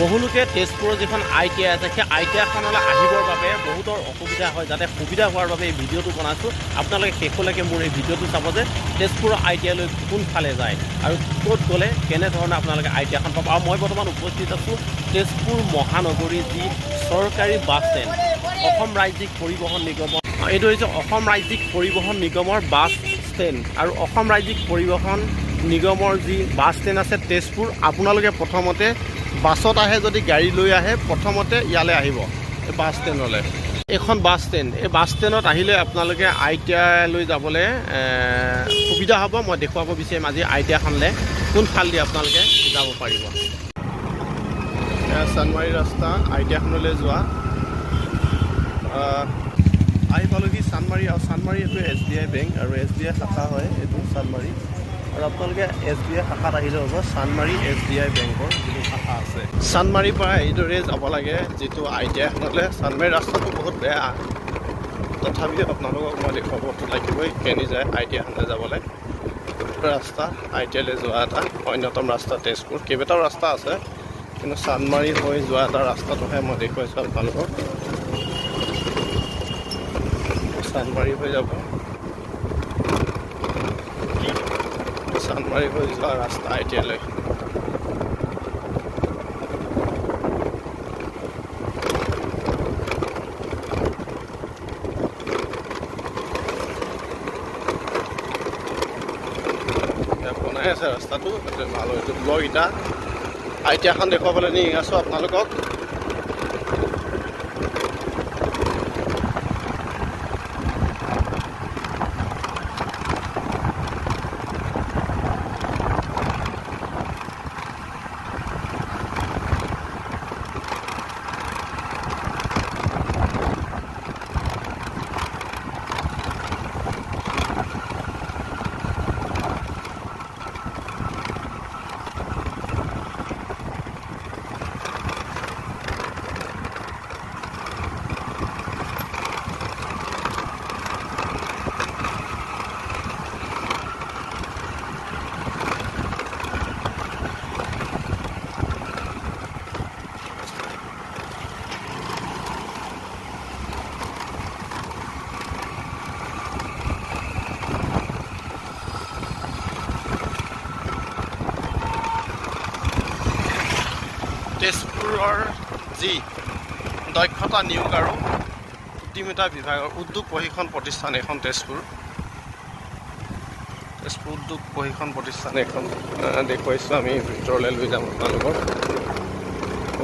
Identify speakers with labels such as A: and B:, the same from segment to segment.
A: বহুলোকে তেজপুৰৰ যিখন ITI আছে সেই ITIখনলৈ আহিবৰ বাবে বহুতৰ অসুবিধা হয়। যাতে সুবিধা হোৱাৰ বাবে এই ভিডিঅ'টো বনাইছোঁ। আপোনালোকে শেষলৈকে মোৰ এই ভিডিঅ'টো চাব যে তেজপুৰৰ ITIলৈ কোনফালে যায় আৰু ক'ত গ'লে কেনেধৰণে আপোনালোকে ITIখন পাব। আৰু মই বৰ্তমান উপস্থিত আছোঁ তেজপুৰ মহানগৰীৰ যি চৰকাৰী বাছ ষ্টেণ্ড, অসম ৰাজ্যিক পৰিবহণ নিগমৰ, এইটো হৈছে অসম ৰাজ্যিক পৰিবহণ নিগমৰ বাছ ষ্টেণ্ড। আৰু অসম ৰাজ্যিক পৰিবহণ নিগমৰ যি বাছ ষ্টেণ্ড আছে তেজপুৰ, আপোনালোকে প্ৰথমতে বাছত আহে, যদি গাড়ী লৈ আহে প্ৰথমতে ইয়ালৈ আহিব এই বাছ ষ্টেণ্ডলৈ। এইখন বাছ ষ্টেণ্ড, এই বাছ ষ্টেণ্ডত আহিলে আপোনালোকে ITIলৈ যাবলৈ সুবিধা হ'ব। মই দেখুৱাব বিচাৰিম আজি ITIখনলৈ কোনফালেদি আপোনালোকে যাব পাৰিব। চানমাৰী ৰাস্তা ITIখনলৈ যোৱা, আহি পালোহি চানমাৰী। আৰু চানমাৰী এইটো SBI বেংক আৰু SBI শাখা হয় এইটো চানমাৰী। আৰু আপোনালোকে SBI শাখাত আহিলে হ'ব চানমাৰী SBI বেংকৰ যিটো শাখা আছে। চানমাৰীৰ পৰা এইদৰে যাব লাগে যিটো ITIখনলৈ। চানমাৰী ৰাস্তাটো বহুত বেয়া, তথাপিও আপোনালোকক মই দেখুৱাবতো লাগিবই কেনি যায় ITIখনলৈ যাবলৈ। ৰাস্তা ITIলৈ যোৱা এটা অন্যতম ৰাস্তা তেজপুৰ। কেইবাটাও ৰাস্তা আছে কিন্তু চানমাৰী হৈ যোৱা এটা ৰাস্তাটোহে মই দেখুৱাইছোঁ আপোনালোকক। চানমাৰী হৈ যাব, চানমাৰী হৈ যোৱা ৰাস্তা ITIলৈ। বনাই আছে ৰাস্তাটো, ভাল এইটো ব্লক ইটা। ITIখন দেখুৱাবলৈ নি আছোঁ আপোনালোকক। তেজপুৰৰ যি দক্ষতা নিয়োগ আৰু উদ্যমিতা বিভাগৰ উদ্যোগ প্ৰশিক্ষণ প্ৰতিষ্ঠান এখন তেজপুৰ উদ্যোগ প্ৰশিক্ষণ প্ৰতিষ্ঠান এখন দেখুৱাইছোঁ। আমি ভিতৰলৈ লৈ যাম আপোনালোকৰ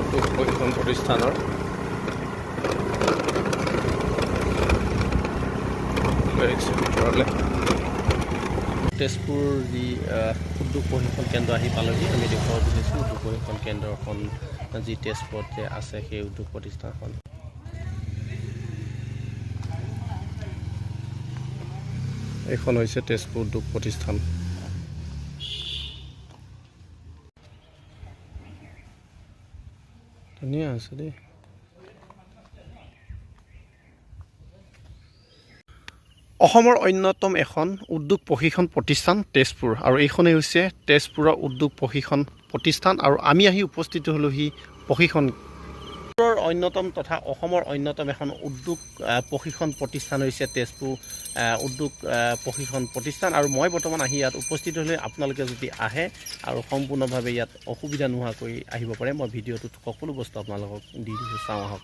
A: উদ্যোগ প্ৰশিক্ষণ প্ৰতিষ্ঠানৰ। লৈ আহিছোঁ ভিতৰলৈ। তেজপুৰ যি উদ্যোগ প্ৰশিক্ষণ কেন্দ্ৰ আহি পালোহি। আমি দেখুৱাব বিচাৰিছোঁ উদ্যোগ প্ৰশিক্ষণ কেন্দ্ৰখন যি তেজপুৰত যে আছে সেই উদ্যোগ প্ৰতিষ্ঠানখন। এইখন হৈছে তেজপুৰ উদ্যোগ প্ৰতিষ্ঠান। ধুনীয়া আছে দেই। অসমৰ অন্যতম এখন উদ্যোগ প্ৰশিক্ষণ প্ৰতিষ্ঠান তেজপুৰ, আৰু এইখনেই হৈছে তেজপুৰৰ উদ্যোগ প্ৰশিক্ষণ প্ৰতিষ্ঠান। আৰু আমি আহি উপস্থিত হ'লোহি প্ৰশিক্ষণ অন্যতম তথা অসমৰ অন্যতম এখন উদ্যোগ প্ৰশিক্ষণ প্ৰতিষ্ঠান হৈছে তেজপুৰ উদ্যোগ প্ৰশিক্ষণ প্ৰতিষ্ঠান। আৰু মই বৰ্তমান আহি ইয়াত উপস্থিত হ'লে আপোনালোকে যদি আহে আৰু সম্পূৰ্ণভাৱে ইয়াত অসুবিধা নোহোৱাকৈ আহিব পাৰে। মই ভিডিঅ'টোত সকলো বস্তু আপোনালোকক দি দিছোঁ, চাওঁ আহক।